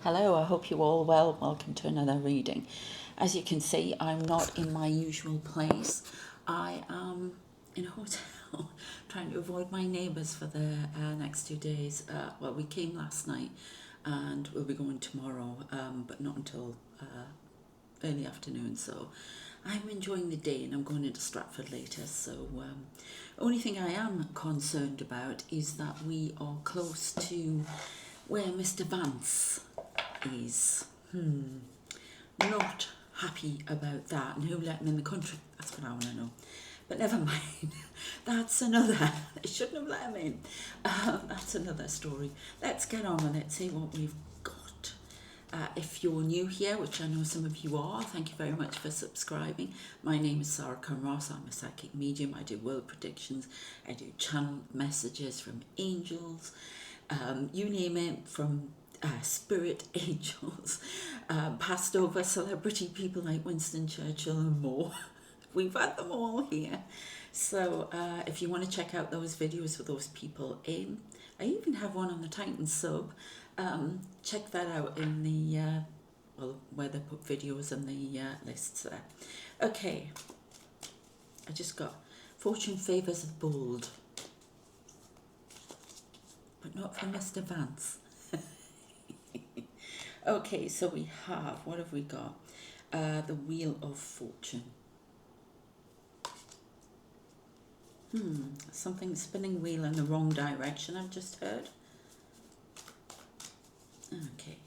Hello, I hope you're all well. Welcome to another reading. As you can see, I'm not in my usual place. I am in a hotel trying to avoid my neighbours for the next 2 days. Well, we came last night and we'll be going tomorrow, but not until early afternoon. So I'm enjoying the day and I'm going into Stratford later. So only thing I am concerned about is that we are close to where Mr. Vance is. Not happy about that, and who let him in the country? That's what I want to know. But never mind. That's another. I shouldn't have let him in. That's another story. Let's get on with it. See what we've got. If you're new here, which I know some of you are, thank you very much for subscribing. My name is Sarah Conross. I'm a psychic medium. I do world predictions. I do channel messages from angels. You name it, from spirit angels, passed over celebrity people like Winston Churchill and more. We've had them all here. So if you want to check out those videos with those people in, I even have one on the Titan sub. Check that out in the, where they put videos and the lists there. Okay, I just got fortune favours the bold, but not for Mr. Vance. Okay, so we have, what have we got? The Wheel of Fortune. Something spinning wheel in the wrong direction, I've just heard. Okay,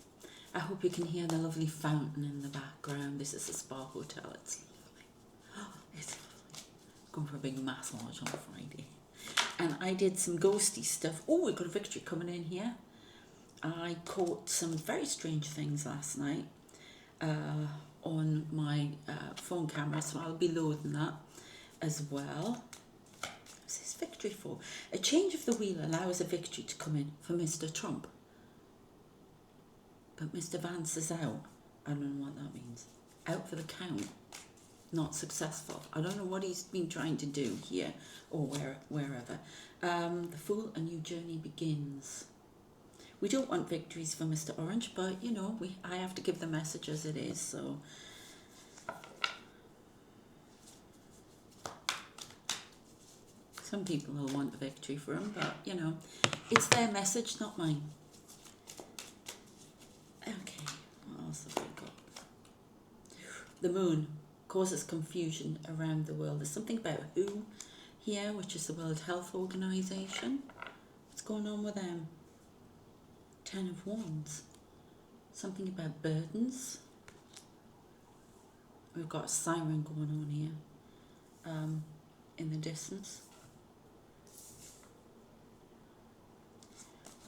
I hope you can hear the lovely fountain in the background. This is a spa hotel, it's lovely. It's lovely. Going for a big massage on Friday. And I did some ghosty stuff. Oh, we got a victory coming in here. I caught some very strange things last night on my phone camera, so I'll be loading that as well. What's this victory for? A change of the wheel allows a victory to come in for Mr. Trump. But Mr. Vance is out. I don't know what that means. Out for the count. Not successful. I don't know what he's been trying to do here or wherever. The Fool, a new journey begins. We don't want victories for Mr. Orange, but you know, I have to give the message as it is, so. Some people will want a victory for him, but you know, it's their message, not mine. Okay, what else have we got? The moon causes confusion around the world. There's something about WHO here, which is the World Health Organization. What's going on with them? 10 of Wands. Something about burdens. We've got a siren going on here in the distance.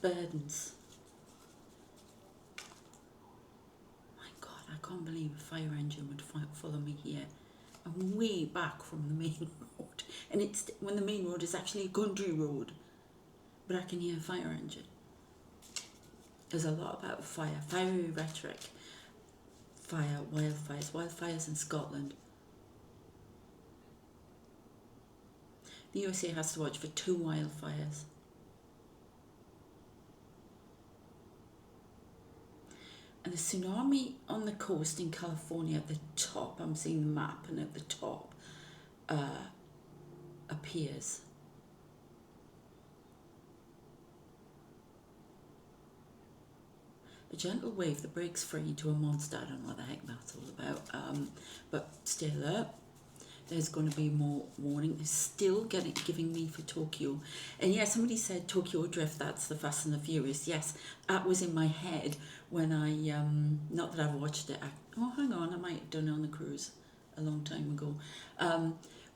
Burdens. My God, I can't believe a fire engine would follow me here. I'm way back from the main road. And it's when the main road is actually a country road. But I can hear a fire engine. There's a lot about fire, fiery rhetoric, fire, wildfires in Scotland. The USA has to watch for 2 wildfires. And the tsunami on the coast in California at the top, I'm seeing the map, and at the top appears. A gentle wave that breaks free into a monster. I don't know what the heck that's all about, but stay alert. There's going to be more warning. They're still giving me for Tokyo. And yeah, somebody said Tokyo Drift, that's the Fast and the Furious. Yes, that was in my head when I, not that I've watched it. Hang on, I might have done it on the cruise a long time ago.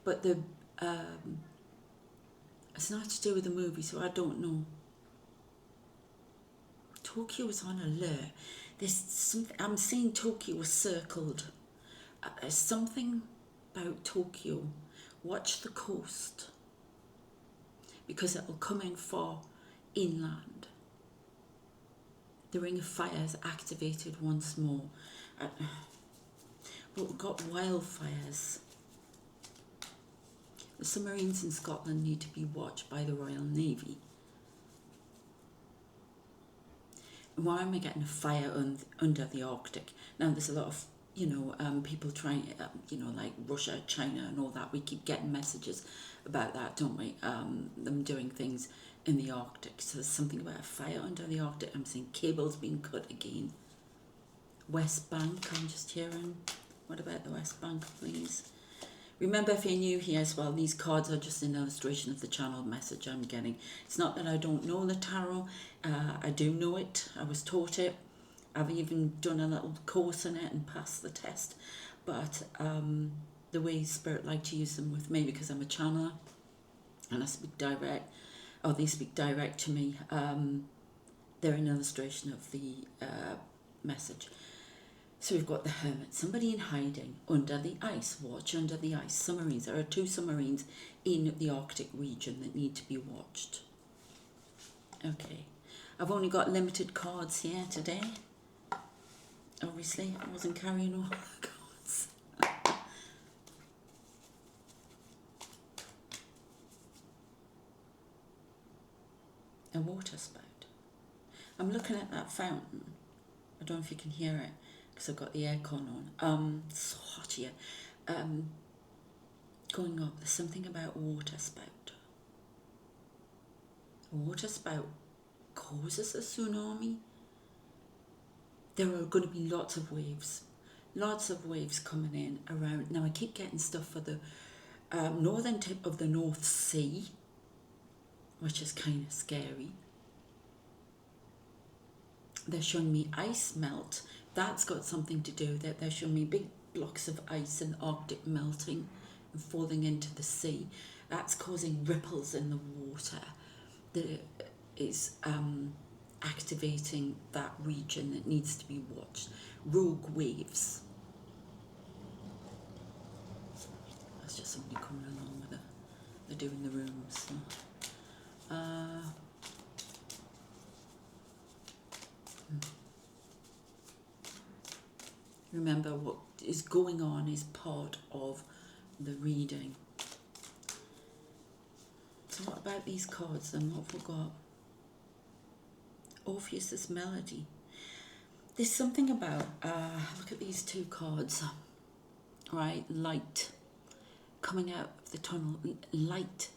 But it's not to do with the movie, so I don't know. Tokyo is on alert. There's something, I'm seeing Tokyo circled. There's something about Tokyo. Watch the coast, because it will come in for inland. The Ring of Fire is activated once more. But we've got wildfires. The submarines in Scotland need to be watched by the Royal Navy. why am I getting a fire under the Arctic? Now there's a lot of people trying, like Russia, China, and all that. We keep getting messages about that, don't we? Them doing things in the Arctic. So there's something about a fire under the Arctic. I'm seeing cables being cut again. West Bank, I'm just hearing. What about the West Bank, please? Remember, if you're new here as well, these cards are just an illustration of the channeled message I'm getting. It's not that I don't know the tarot. I do know it. I was taught it. I've even done a little course in it and passed the test. But the way Spirit like to use them with me, because I'm a channeler and I speak direct, or they speak direct to me, they're an illustration of the message. So we've got the Hermit, somebody in hiding under the ice. Watch under the ice. Submarines. There are 2 submarines in the Arctic region that need to be watched. Okay. I've only got limited cards here today. Obviously, I wasn't carrying all the cards. A water spout. I'm looking at that fountain. I don't know if you can hear it, because I've got the aircon on. It's so hot here. Going up, there's something about a water spout. A water spout causes a tsunami. There are going to be lots of waves coming in around. Now I keep getting stuff for the northern tip of the North Sea, which is kind of scary. They're showing me ice melt. That's got something to do with it. They're showing me big blocks of ice in the Arctic melting and falling into the sea. That's causing ripples in the water that is activating that region that needs to be watched. Rogue waves. That's just somebody coming along with it. They're doing the rooms. So. Remember, what is going on is part of the reading. So what about these cards then? What have we got? Orpheus's Melody. There's something about, look at these 2 cards, right? Light, coming out of the tunnel, light.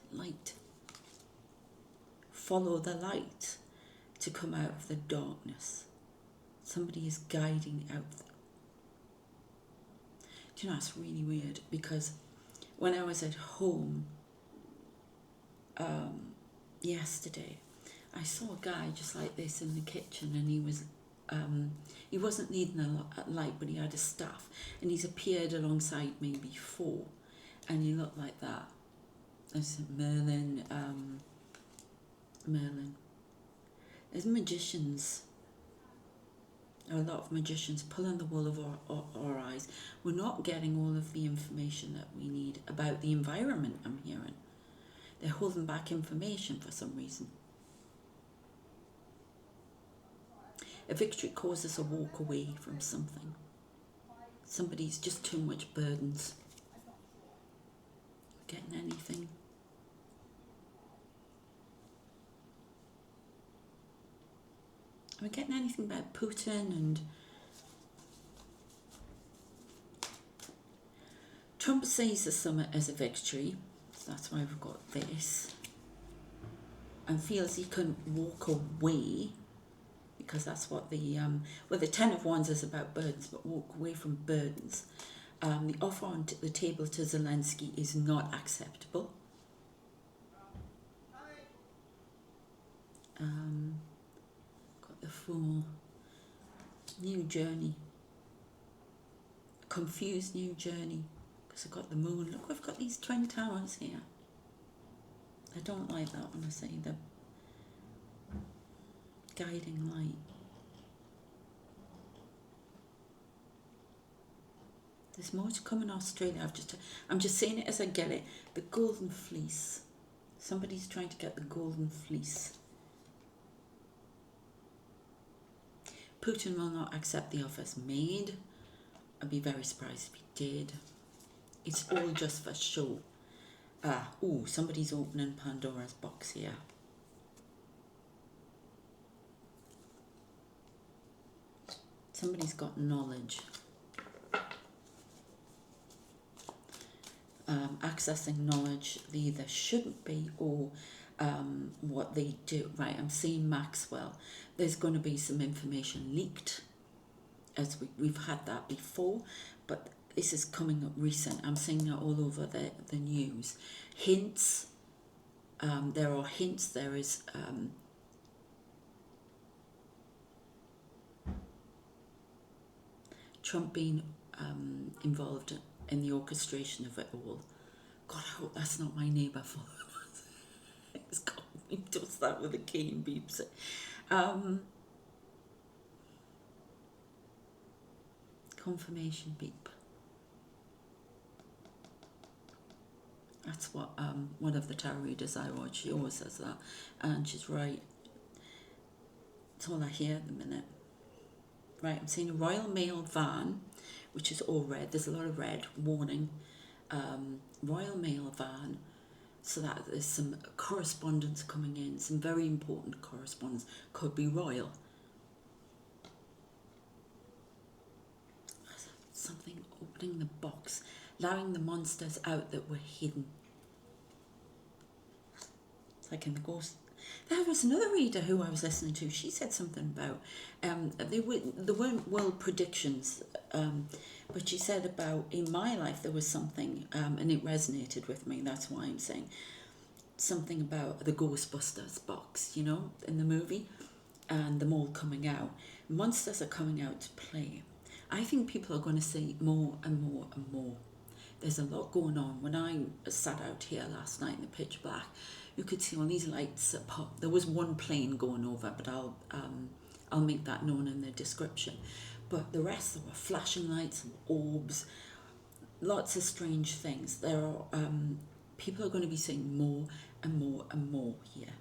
Follow the light to come out of the darkness. Somebody is guiding out. Do you know, it's really weird, because when I was at home yesterday, I saw a guy just like this in the kitchen, and he wasn't needing a light, but he had a staff, and he's appeared alongside me before, and he looked like that. I said, Merlin. There's magicians. There are a lot of magicians pulling the wool over our eyes. We're not getting all of the information that we need about the environment, I'm hearing. They're holding back information for some reason. A victory causes a walk away from something. Somebody's just too much burdens. Getting anything. Are we getting anything about Putin and Trump sees the summit as a victory, so that's why we've got this, and feels he can walk away, because that's what the the 10 of Wands is about burdens, but walk away from burdens. The offer on the table to Zelensky is not acceptable. Got the Fool. New journey. Confused new journey. Because I've got the Moon. Look, we've got these twin towers here. I don't like that when I say the guiding light. There's more to come in Australia. I'm just saying it as I get it. The golden fleece. Somebody's trying to get the golden fleece. Putin will not accept the offers made. I'd be very surprised if he did. It's all just for show. Somebody's opening Pandora's box here. Somebody's got knowledge. Accessing knowledge they either shouldn't be or what they do. Right, I'm seeing Maxwell. There's going to be some information leaked, as we've had that before, but this is coming up recent. I'm seeing it all over the news. Hints, there are hints, there is Trump being involved in the orchestration of it all. God, I hope that's not my neighbour. He does that with a key and beeps it. Confirmation beep. That's what one of the tarot readers I watch, she always says that, and she's right. That's all I hear at the minute. Right, I'm seeing a Royal Mail van, which is all red. There's a lot of red. Warning. Royal Mail van, so that there's some correspondence coming in, some very important correspondence. Could be royal. Something opening the box, allowing the monsters out that were hidden. It's like in the ghost. There was another reader who I was listening to. She said something about there weren't world predictions, but she said about in my life there was something, and it resonated with me. That's why I'm saying something about the Ghostbusters box, you know, in the movie, and them all coming out. Monsters are coming out to play. I think people are going to see more and more and more. There's a lot going on. When I sat out here last night in the pitch black, you could see all these lights pop. There was one plane going over, but I'll make that known in the description. But the rest, there were flashing lights and orbs, lots of strange things. There are people are going to be seeing more and more and more here.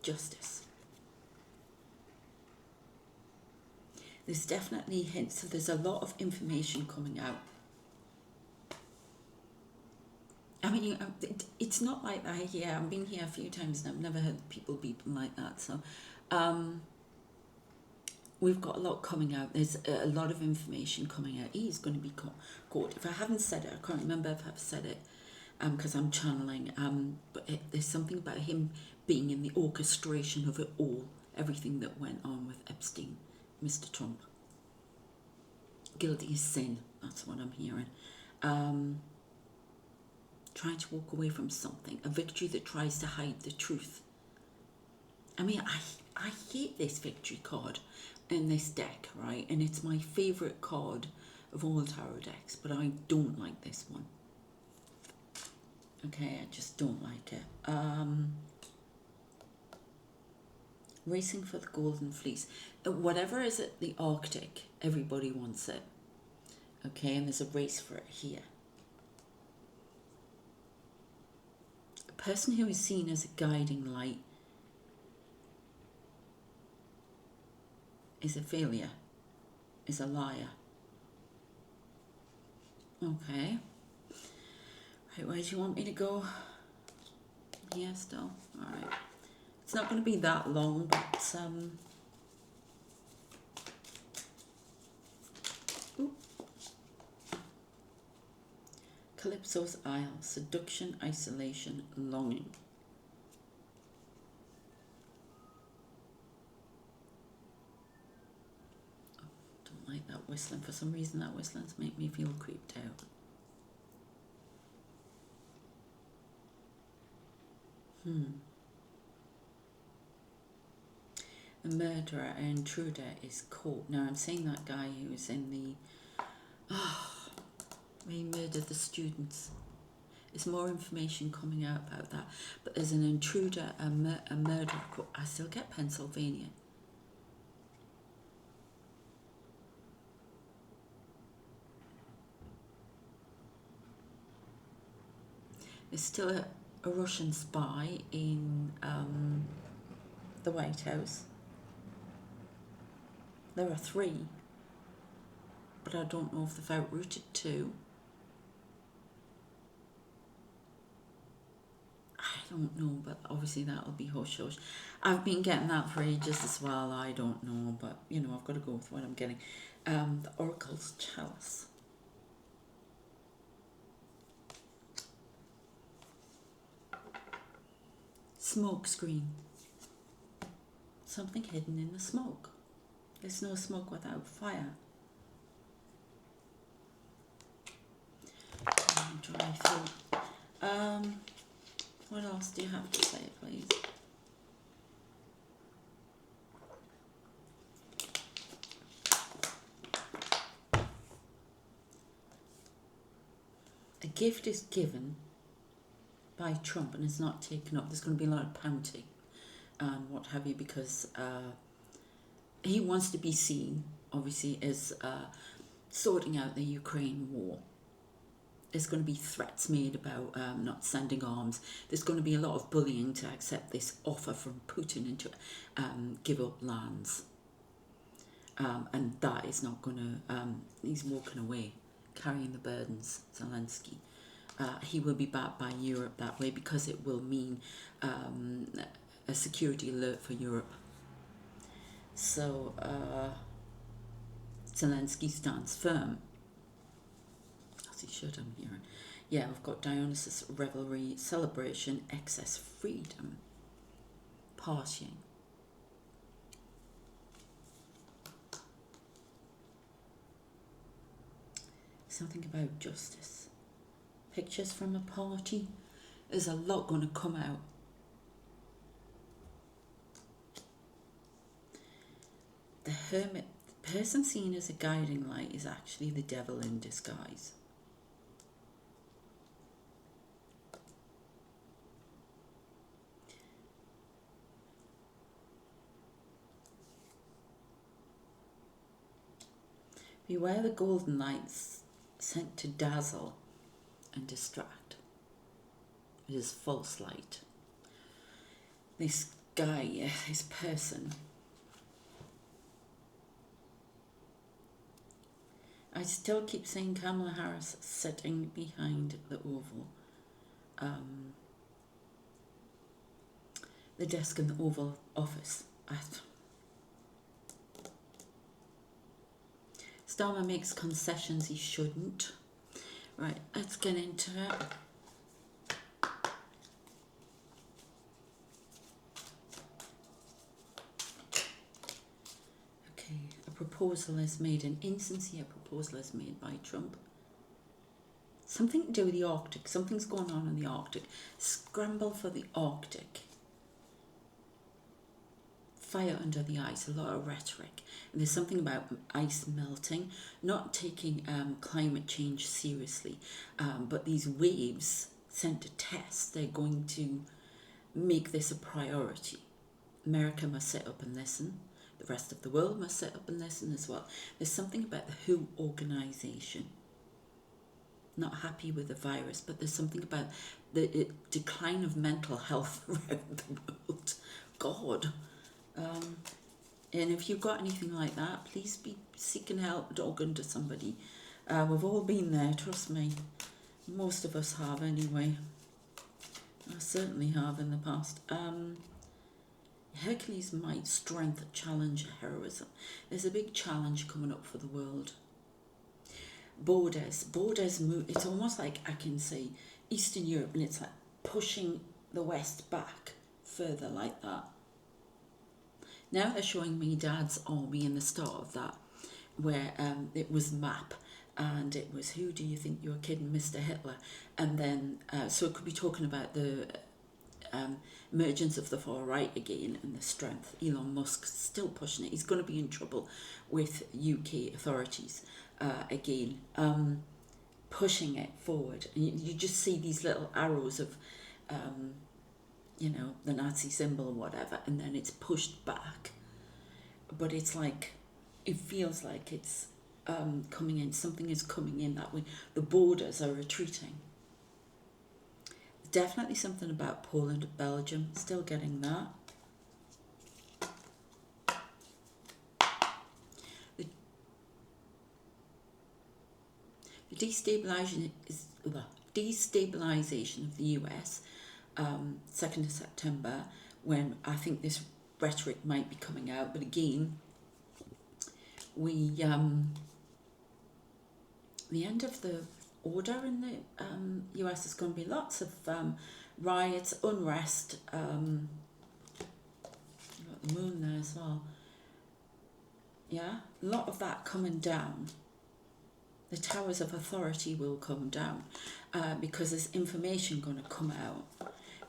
Justice. There's definitely hints. So there's a lot of information coming out. I mean, it's not like that here. I've been here a few times and I've never heard people beeping like that. So we've got a lot coming out. There's a lot of information coming out. He's going to be caught. If I haven't said it, I can't remember if I've said it because I'm channeling. But there's something about him being in the orchestration of it all, everything that went on with Epstein, Mr. Trump. Guilty as sin, that's what I'm hearing. Trying to walk away from something, a victory that tries to hide the truth. I mean, I hate this victory card in this deck, right? And it's my favourite card of all tarot decks, but I don't like this one. Okay, I just don't like it. Racing for the Golden Fleece. Whatever is at the Arctic, everybody wants it. Okay, and there's a race for it here. A person who is seen as a guiding light is a failure, is a liar. Okay. Right, where do you want me to go? Here still? Alright. It's not going to be that long, but Calypso's Isle, seduction, isolation, longing. Oh, don't like that whistling. For some reason that whistling's make me feel creeped out. A murderer, an intruder is caught. Now I'm seeing that guy who was in the he murdered the students. There's more information coming out about that. But there's an intruder, a murderer. I still get Pennsylvania. There's still a Russian spy in the White House. There are 3, but I don't know if they've outrouted 2. I don't know, but obviously that'll be hush hush. I've been getting that for ages as well. I don't know, but you know, I've got to go with what I'm getting. The Oracle's Chalice. Smoke screen. Something hidden in the smoke. There's no smoke without fire. Dry through. What else do you have to say, please? A gift is given by Trump and is not taken up. There's going to be a lot of pouting and what have you, because he wants to be seen, obviously, as sorting out the Ukraine war. There's going to be threats made about not sending arms. There's going to be a lot of bullying to accept this offer from Putin and to give up lands. And that is not going to... he's walking away, carrying the burdens, Zelensky. He will be backed by Europe that way, because it will mean a security alert for Europe. So Zelensky stands firm. As he should, I'm hearing. Yeah, we've got Dionysus revelry, celebration, excess freedom, partying. Something about justice. Pictures from a party. There's a lot going to come out. The hermit, the person seen as a guiding light, is actually the devil in disguise. Beware the golden lights sent to dazzle and distract. It is false light. This guy, this person, I still keep saying Kamala Harris sitting behind the Oval, the desk in the Oval Office. Starmer makes concessions he shouldn't. Right, let's get into it. Okay, a proposal is made, an insincere proposal is made by Trump. Something to do with the Arctic, something's going on in the Arctic. Scramble for the Arctic. Fire under the ice, a lot of rhetoric. And there's something about ice melting, not taking climate change seriously, but these waves sent to test, they're going to make this a priority. America must sit up and listen. The rest of the world must sit up and listen as well. There's something about the WHO organization. Not happy with the virus, but there's something about the decline of mental health around the world. God. And if you've got anything like that, please be seeking help, talking to somebody. We've all been there, trust me. Most of us have anyway. I certainly have in the past. Hercules' might, strength, challenge, heroism. There's a big challenge coming up for the world. Borders move. It's almost like, I can say, Eastern Europe, and it's like pushing the West back further like that. Now they're showing me Dad's Army in the start of that, where it was map, and it was, who do you think you're kidding, Mr. Hitler? And then, so it could be talking about the emergence of the far right again and the strength. Elon Musk still pushing it. He's going to be in trouble with UK authorities again, pushing it forward. And you just see these little arrows of... you know, the Nazi symbol or whatever, and then it's pushed back. But it's like, it feels like it's coming in, something is coming in that way. The borders are retreating. Definitely something about Poland and Belgium, still getting that. The destabilization of the US 2nd of September, when I think this rhetoric might be coming out. But again, the end of the order in the US is going to be lots of riots, unrest. You've got the moon there as well. Yeah, a lot of that coming down. The towers of authority will come down because there's information going to come out.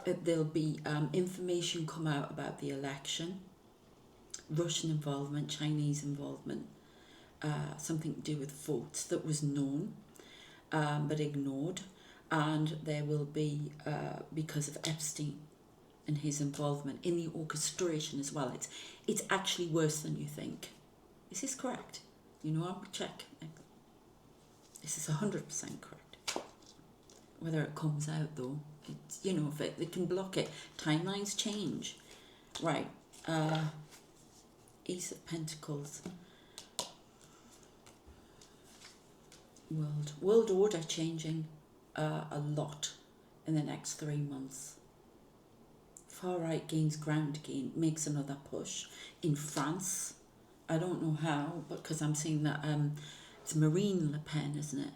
There'll be information come out about the election, Russian involvement, Chinese involvement, something to do with votes that was known but ignored. And there will be, because of Epstein and his involvement in the orchestration as well, it's actually worse than you think. Is this correct? You know, I'll check. This is 100% correct. Whether it comes out though, it's, you know, if it can block it. Timelines change. Right. Ace of Pentacles. World order changing a lot in the next 3 months. Far right gains ground again, makes another push. In France, I don't know how, but because I'm seeing that it's Marine Le Pen, isn't it?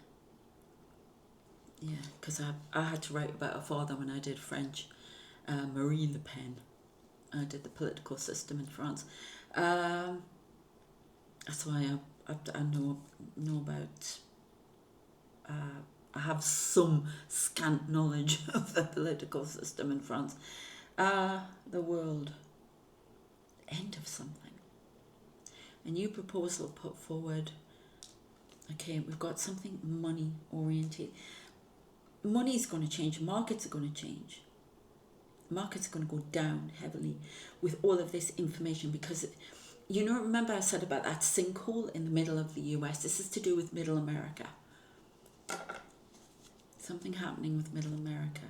Yeah, because I had to write about her father when I did French. Marie Le Pen. I did the political system in France. That's why I know about. I have some scant knowledge of the political system in France. The world. End of something. A new proposal put forward. Okay, we've got something money oriented. Money's going to change. Markets are going to change. Markets are going to go down heavily with all of this information because, you know, remember I said about that sinkhole in the middle of the US? This is to do with Middle America. Something happening with Middle America.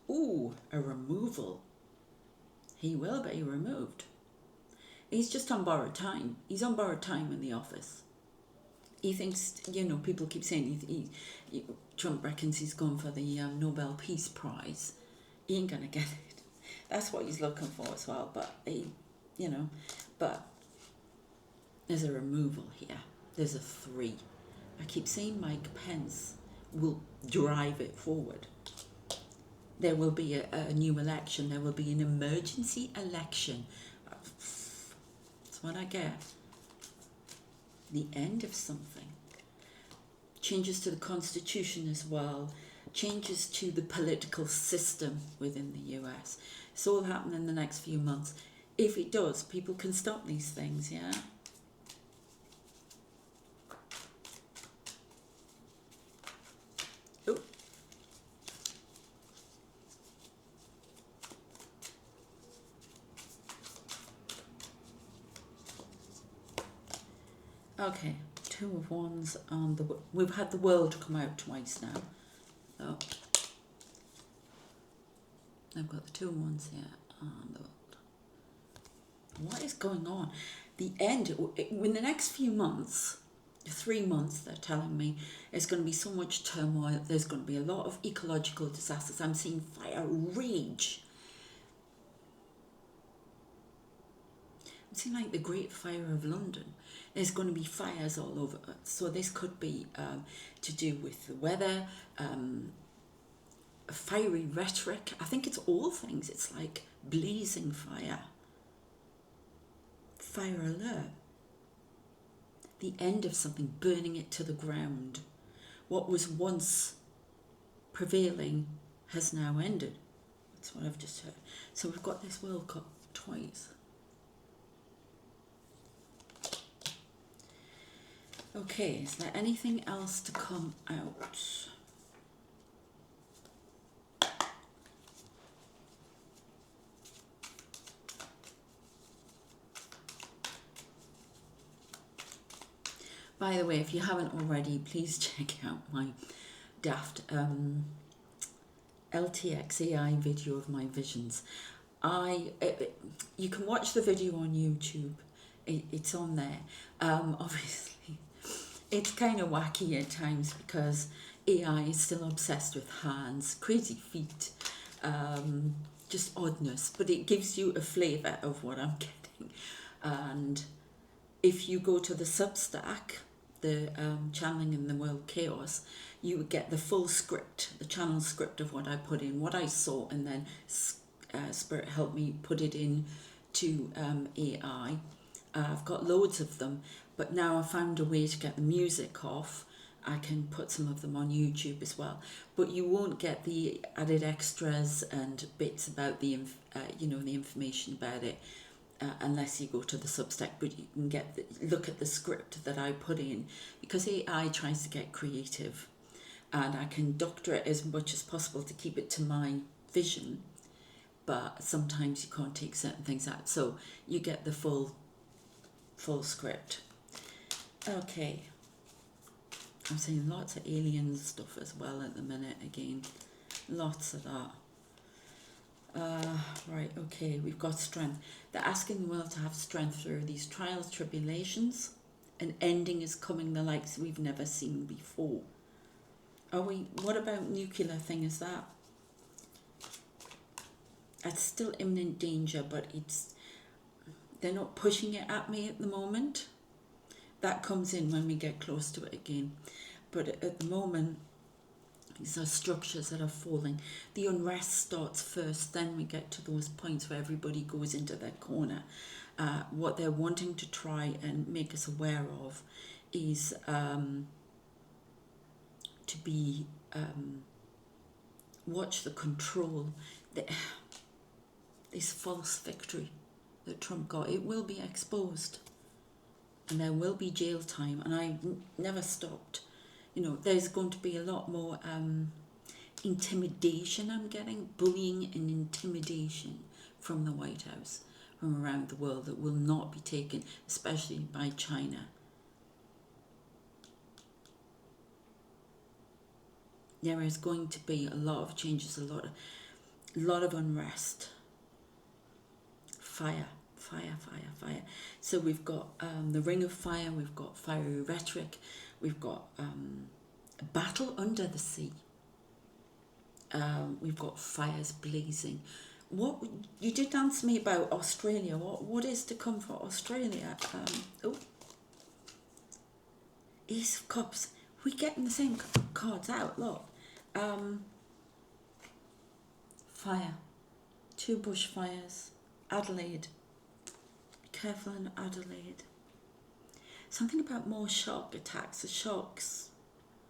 Ooh, a removal. He will be removed. He's just on borrowed time. He's on borrowed time in the office. He thinks, you know, people keep saying Trump reckons he's gone for the Nobel Peace Prize. He ain't going to get it. That's what he's looking for as well. But, you know, but there's a removal here. There's a 3. I keep saying Mike Pence will drive it forward. There will be a new election. There will be an emergency election. That's what I get. The end of something. Changes to the Constitution as well. Changes to the political system within the US. It's all happening in the next few months. If it does, people can stop these things, yeah? Oh. Okay, 2 of Wands on the... We've had the World come out twice now. Oh. I've got the 2 of Wands here on the World. What is going on? The end, in the next few months, 3 months, they're telling me, there's going to be so much turmoil. There's going to be a lot of ecological disasters. I'm seeing fire rage. I'm seeing like the Great Fire of London. There's going to be fires all over. So this could be to do with the weather, fiery rhetoric. I think it's all things. It's like blazing fire. Fire alert. The end of something, burning it to the ground. What was once prevailing has now ended. That's what I've just heard. So we've got this World Cup twice. Okay, is there anything else to come out? By the way, if you haven't already, please check out my daft LTX AI video of my visions. You can watch the video on YouTube. It's on there. Obviously, it's kind of wacky at times because AI is still obsessed with hands, crazy feet, just oddness, but it gives you a flavour of what I'm getting. And if you go to the Substack, the Channeling in the World Chaos, you would get the full script, the channel script of what I put in, what I saw, and then Spirit helped me put it in to AI. I've got loads of them, but now I've found a way to get the music off. I can put some of them on YouTube as well, but you won't get the added extras and bits about the the information about it unless you go to the Substack. But you can look at the script that I put in, because AI tries to get creative, and I can doctor it as much as possible to keep it to my vision. But sometimes you can't take certain things out, so you get the full script. Okay. I'm seeing lots of alien stuff as well at the minute again. Lots of that. Right, okay, we've got strength. They're asking the world to have strength through these trials, tribulations. An ending is coming the likes we've never seen before. What about nuclear thing is that? It's still imminent danger, but they're not pushing it at me at the moment. That comes in when we get close to it again. But at the moment, these are structures that are falling. The unrest starts first, then we get to those points where everybody goes into their corner. What they're wanting to try and make us aware of is to be watch the control. This false victory that Trump got, it will be exposed. And there will be jail time, and I never stopped. There's going to be a lot more intimidation I'm getting, bullying and intimidation from the White House, from around the world, that will not be taken, especially by China. There is going to be a lot of changes, a lot of unrest. Fire. So we've got the Ring of Fire, we've got fiery rhetoric, we've got a battle under the sea, we've got fires blazing. What you did answer me about Australia. What is to come for Australia? Ace of Cups. We're getting the same cards out. Look, fire, 2 bushfires, Adelaide. Careful in Adelaide. Something about more shark attacks. The sharks.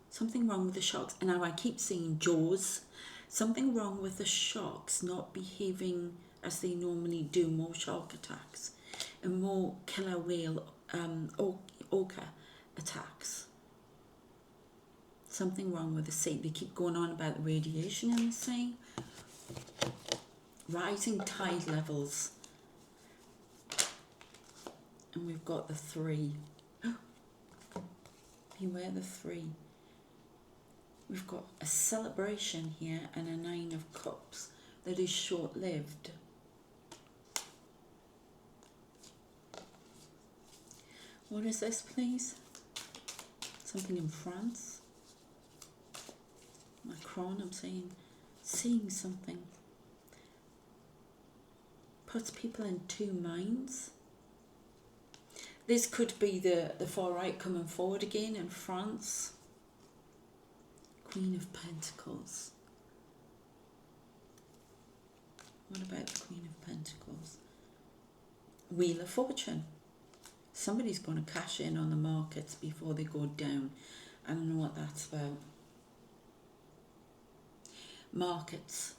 Something wrong with the sharks. And now I keep seeing Jaws. Something wrong with the sharks not behaving as they normally do. More shark attacks. And more killer whale orca attacks. Something wrong with the sea. They keep going on about the radiation in the sea. Rising tide levels. And we've got the 3. Beware the 3. We've got a celebration here and a 9 of Cups that is short-lived. What is this, please? Something in France. Macron, I'm seeing something. Puts people in 2 minds. This could be the far right coming forward again in France. Queen of Pentacles. What about the Queen of Pentacles? Wheel of Fortune. Somebody's going to cash in on the markets before they go down. I don't know what that's about. Markets.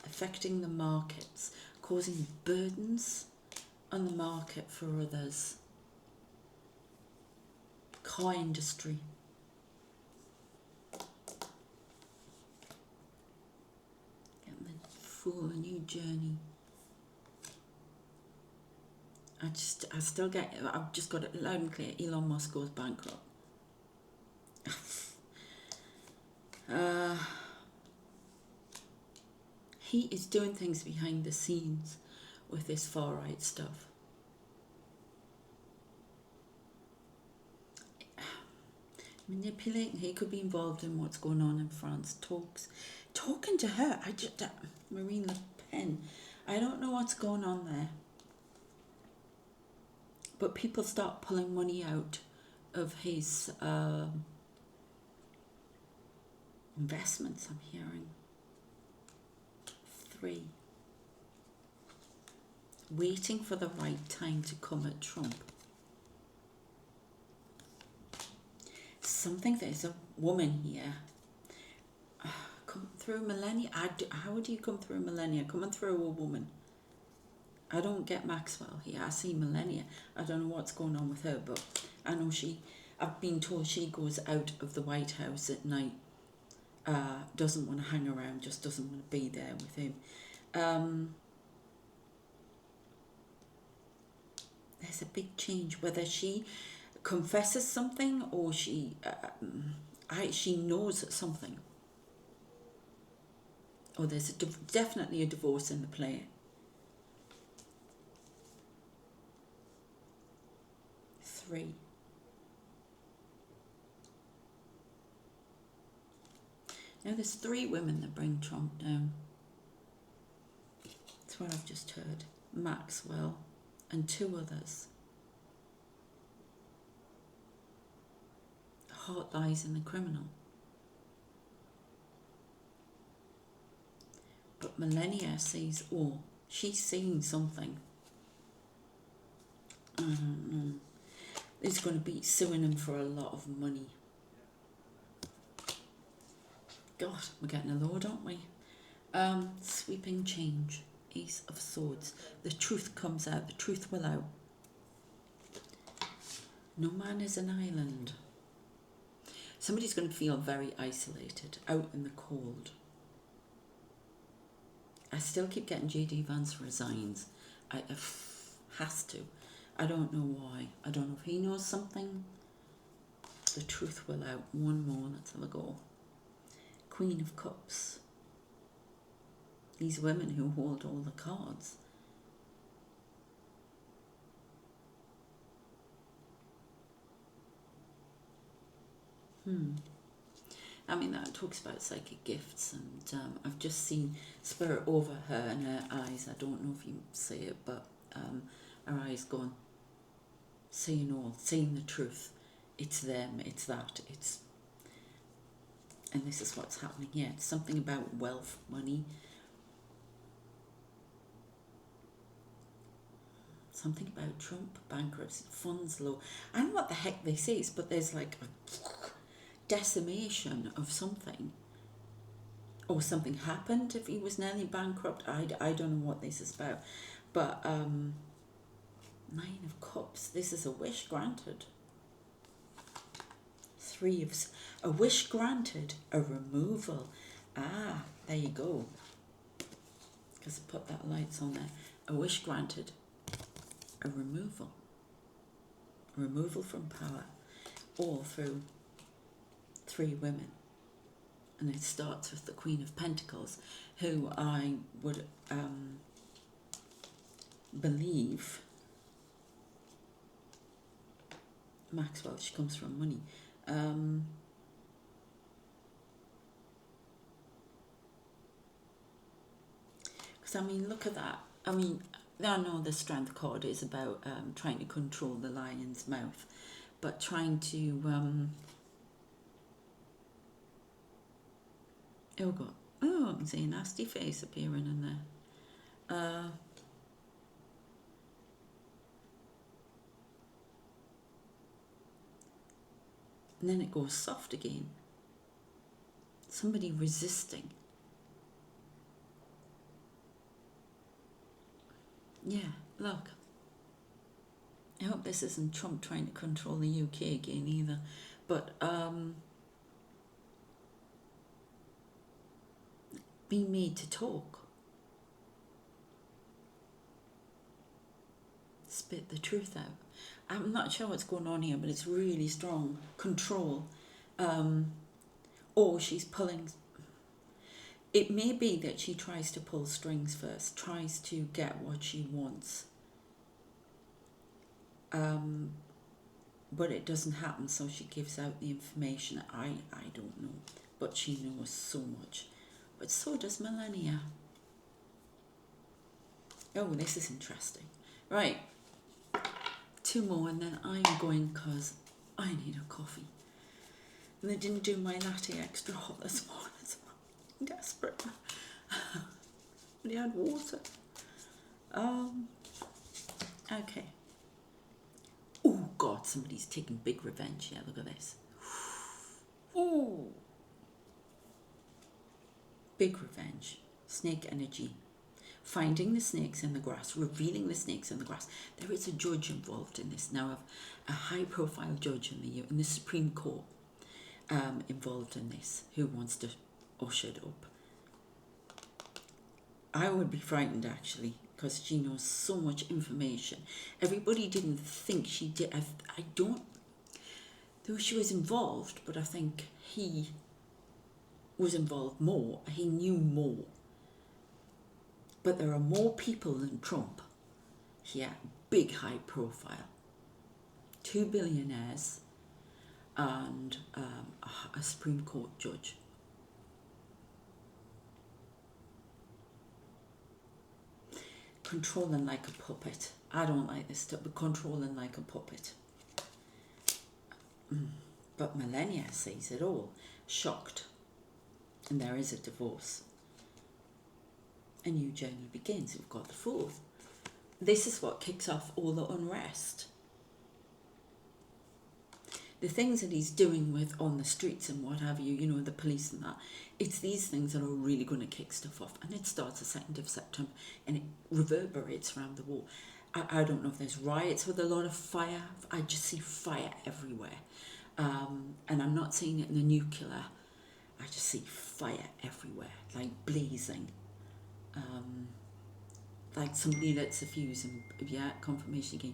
Affecting the markets. Causing burdens on the market for others. Car industry. Getting the Fool, a new journey. I've just got it loud and clear. Elon Musk goes bankrupt. He is doing things behind the scenes with this far right stuff. Manipulating, he could be involved in what's going on in France. Talks, talking to her, I just, Marine Le Pen, I don't know what's going on there. But people start pulling money out of his investments, I'm hearing. 3. Waiting for the right time to come at Trump. There's a woman here. Come through millennia. How do you come through millennia? Coming through a woman. I don't get Maxwell here. I see millennia. I don't know what's going on with her, but I know I've been told she goes out of the White House at night. Doesn't want to hang around, just doesn't want to be there with him. There's a big change, whether she confesses something or she knows something. Or there's definitely a divorce in the play. 3. Now there's 3 women that bring Trump down. That's what I've just heard. Maxwell and 2 others. The heart lies in the criminal. But Melania sees, she's seen something. I don't know. He's going to be suing him for a lot of money. God, we're getting a load, aren't we? Sweeping change. Ace of Swords. The truth comes out. The truth will out. No man is an island. Somebody's going to feel very isolated, out in the cold. I still keep getting J.D. Vance resigns. Has to. I don't know why. I don't know if he knows something. The truth will out. One more, let's have a go. Queen of Cups. These women who hold all the cards. I mean, that talks about psychic gifts, and I've just seen spirit over her and her eyes. I don't know if you see it, but her eyes going, seeing all, seeing the truth. It's them, it's that, and this is what's happening here. It's something about wealth, money. Something about Trump, bankruptcy, funds low. I don't know what the heck this is, but there's like a decimation of something. Or something happened if he was nearly bankrupt. I don't know what this is about. But 9 of Cups, this is a wish granted. 3 of, a wish granted, a removal. Ah, there you go. Because I put that lights on there. A wish granted, a removal. Removal from power. All through 3 women. And it starts with the Queen of Pentacles, who I would believe Maxwell, she comes from money. Because I mean, look at that. I mean, I know the Strength card is about trying to control the lion's mouth, but trying to I can see a nasty face appearing in there. And then it goes soft again. Somebody resisting. Yeah, look. I hope this isn't Trump trying to control the UK again either. But be made to talk. Spit the truth out. I'm not sure what's going on here, but it's really strong. Control. Or she's pulling. It may be that she tries to pull strings first, tries to get what she wants. But it doesn't happen, so she gives out the information. I don't know, but she knows so much. but so does millennia. Oh, this is interesting. Right, 2 more and then I'm going because I need a coffee. And they didn't do my latte extra hot this morning, so I'm desperate. They had water. Okay. Oh God, somebody's taking big revenge here. Look at this. Ooh. Big revenge. Snake energy. Finding the snakes in the grass, revealing the snakes in the grass. There is a judge involved in this now, a high-profile judge in the Supreme Court involved in this, who wants to usher it up. I would be frightened actually, because she knows so much information. Everybody didn't think she did. I don't, though she was involved, but I think he was involved more. He knew more. But there are more people than Trump here, big high profile. 2 billionaires and a Supreme Court judge. Controlling like a puppet. I don't like this stuff, but controlling like a puppet. But millennia sees it all. Shocked. And there is a divorce. A new journey begins. We've got the 4th. This is what kicks off all the unrest. The things that he's doing with on the streets and what have you, the police and that, it's these things that are really going to kick stuff off. And it starts the 2nd of September and it reverberates around the world. I don't know if there's riots with a lot of fire. I just see fire everywhere. And I'm not seeing it in the nuclear. I just see fire everywhere, like blazing. Like somebody lets a fuse and confirmation again,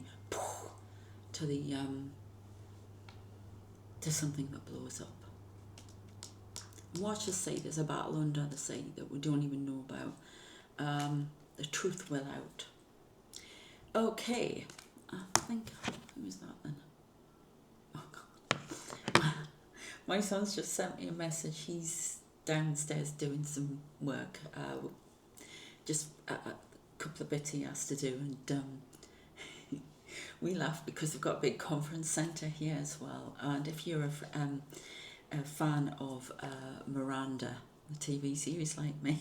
to the to something that blows up. Watch us say there's a battle under the sea that we don't even know about. The truth will out. Okay, I think, who is that then? Oh God. My son's just sent me a message. He's downstairs doing some work. Just a couple of bits he has to do, and we laugh because we've got a big conference centre here as well. And if you're a fan of Miranda, the TV series like me,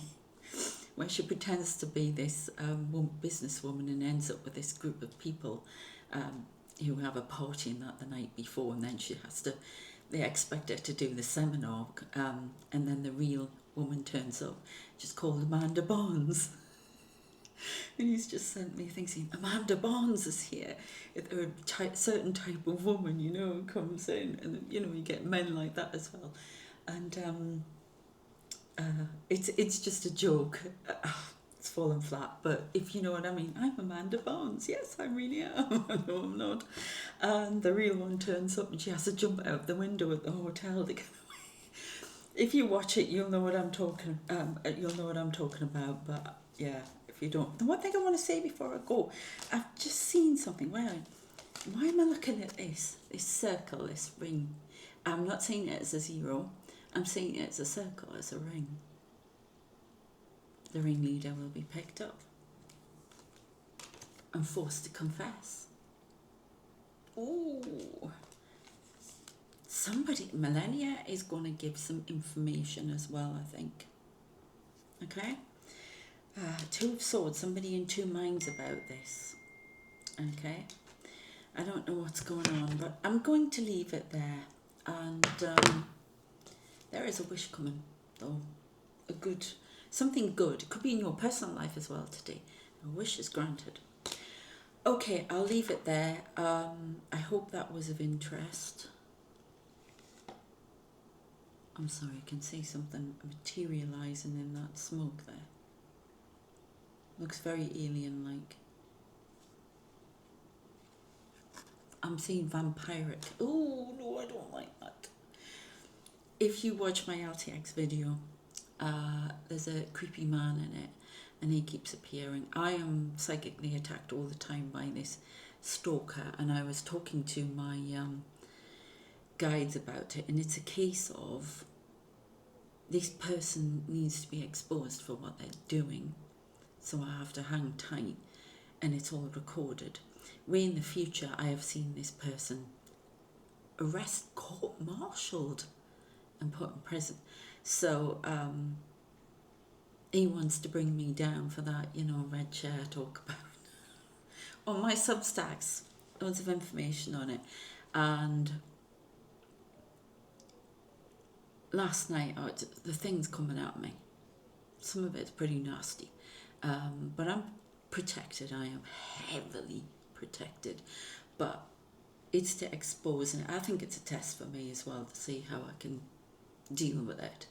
where she pretends to be this businesswoman and ends up with this group of people who have a party and that the night before, and then they expect her to do the seminar, and then the real woman turns up, just called Amanda Barnes. And he's just sent me things saying, Amanda Barnes is here. A certain type of woman, comes in. And, you get men like that as well. And it's just a joke. It's fallen flat. But if you know what I mean, I'm Amanda Barnes. Yes, I really am. No, I'm not. And the real one turns up and she has to jump out the window at the hotel to get away. If you watch it, you'll know what I'm talking about. But yeah. If you don't, the one thing I want to say before I go, I've just seen something. Why am I looking at this circle, this ring? I'm not seeing it as a 0. I'm seeing it as a circle, as a ring. The ringleader will be picked up and forced to confess. Ooh. Millennia is going to give some information as well, I think. Okay? 2 of Swords, somebody in 2 minds about this. Okay? I don't know what's going on, but I'm going to leave it there. And there is a wish coming, though. Something good. It could be in your personal life as well today. A wish is granted. Okay, I'll leave it there. I hope that was of interest. I'm sorry, I can see something materialising in that smoke there. Looks very alien-like. I'm seeing vampiric. Oh, no, I don't like that. If you watch my LTX video, there's a creepy man in it, and he keeps appearing. I am psychically attacked all the time by this stalker, and I was talking to my guides about it, and it's a case of this person needs to be exposed for what they're doing, so I have to hang tight, and it's all recorded. Way in the future, I have seen this person court-martialed and put in prison. So he wants to bring me down for that, red chair I talk about. On my Substacks, loads of information on it. And last night, the thing's coming at me. Some of it's pretty nasty. But I'm protected. I am heavily protected. But it's to expose, and I think it's a test for me as well to see how I can deal with it.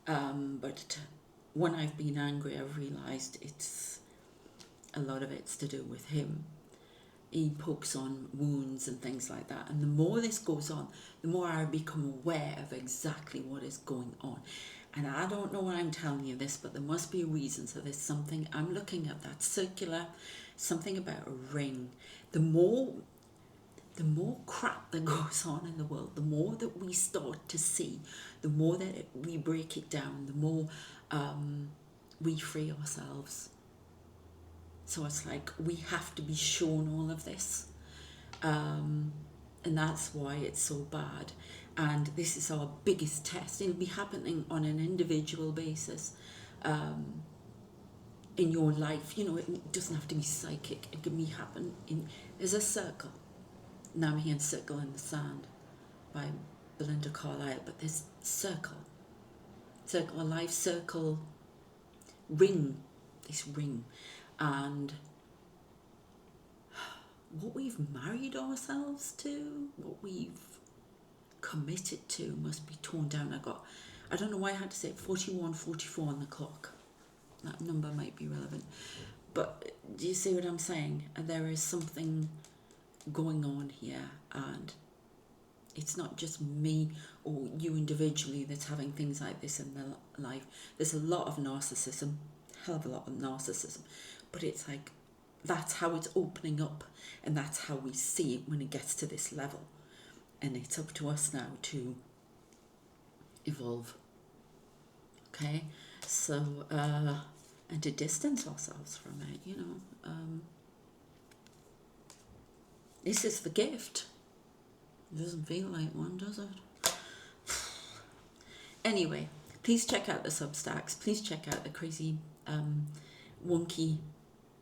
But when I've been angry, I've realised a lot of it's to do with him. He pokes on wounds and things like that. And the more this goes on, the more I become aware of exactly what is going on. And I don't know why I'm telling you this, but there must be a reason. So there's something, I'm looking at that circular, something about a ring. The more crap that goes on in the world, the more that we start to see, the more that we break it down, the more we free ourselves. So it's like we have to be shown all of this. And that's why it's so bad. And this is our biggest test. It'll be happening on an individual basis in your life. It doesn't have to be psychic. It can happen there's a circle. Now I'm hearing Circle in the Sand by Belinda Carlisle, but this circle of life, circle, ring, this ring, and what we've married ourselves to, what we've committed to must be torn down. I don't know why I had to say 41:44 on the clock. That number might be relevant. But do you see what I'm saying? There is something going on here, and it's not just me or you individually that's having things like this in their life. There's a lot of narcissism, hell of a lot of narcissism, but it's like that's how it's opening up, and that's how we see it when it gets to this level. And it's up to us now to evolve. Okay, so and to distance ourselves from it, this is the gift. It doesn't feel like one, does it? Anyway, please check out the Substacks. Please check out the crazy, wonky,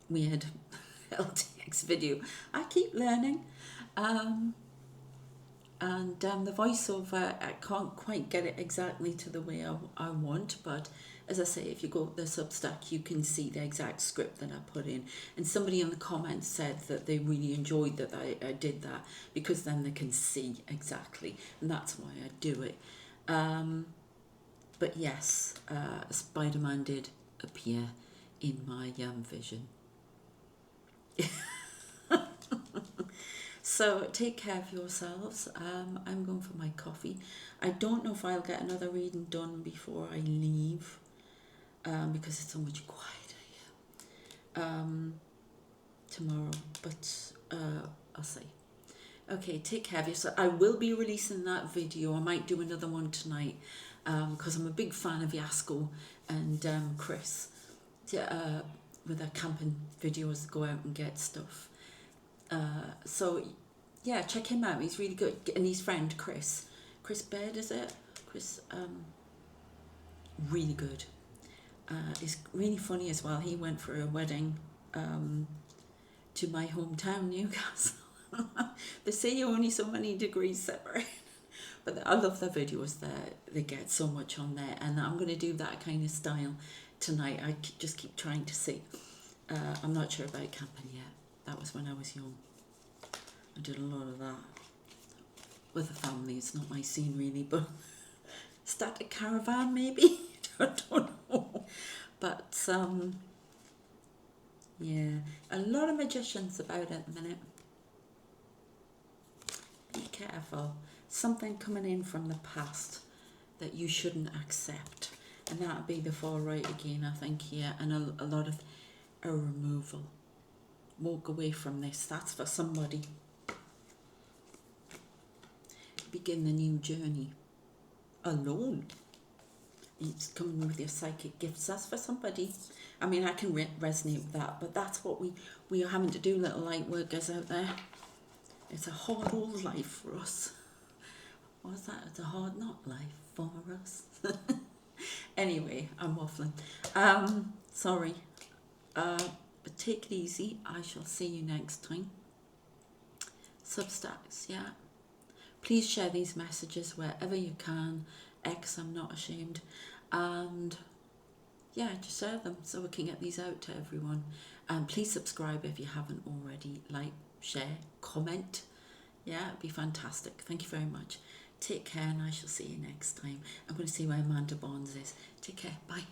weird LTX video. I keep learning. And the voiceover, I can't quite get it exactly to the way I want, but as I say, if you go to the Substack, you can see the exact script that I put in. And somebody in the comments said that they really enjoyed that I did that, because then they can see exactly, and that's why I do it. But yes, Spider-Man did appear in my vision. So take care of yourselves. I'm going for my coffee. I don't know if I'll get another reading done before I leave, because it's so much quieter here tomorrow, but I'll see. Okay, take care of yourself. I will be releasing that video. I might do another one tonight, because I'm a big fan of Yasko and Chris with their camping videos, go out and get stuff. So yeah, check him out. He's really good. And his friend Chris Baird, is it? Chris, really good. He's really funny as well. He went for a wedding to my hometown, Newcastle. They say you're only so many degrees separate. But I love their videos. They get so much on there. And I'm going to do that kind of style tonight. I just keep trying to see. I'm not sure about camping yet. That was when I was young. I did a lot of that with the family. It's not my scene really, but start a caravan maybe. I don't know. But yeah, a lot of magicians about at the minute. Be careful. Something coming in from the past that you shouldn't accept, and that'll be the far right again, I think, here, and a lot of a removal. Walk away from this. That's for somebody. Begin the new journey alone. It's coming with your psychic gifts. That's for somebody. I mean, I can resonate with that, but that's what we are having to do, little light workers out there. It's a hard old life for us. What's that? It's a hard not life for us. Anyway, I'm waffling. Sorry. But take it easy. I shall see you next time. Substacks, yeah. Please share these messages wherever you can. X, I'm not ashamed. And yeah, just share them so we can get these out to everyone. And please subscribe if you haven't already. Like, share, comment. Yeah, it'd be fantastic. Thank you very much. Take care, and I shall see you next time. I'm going to see where Amanda Bonds is. Take care. Bye.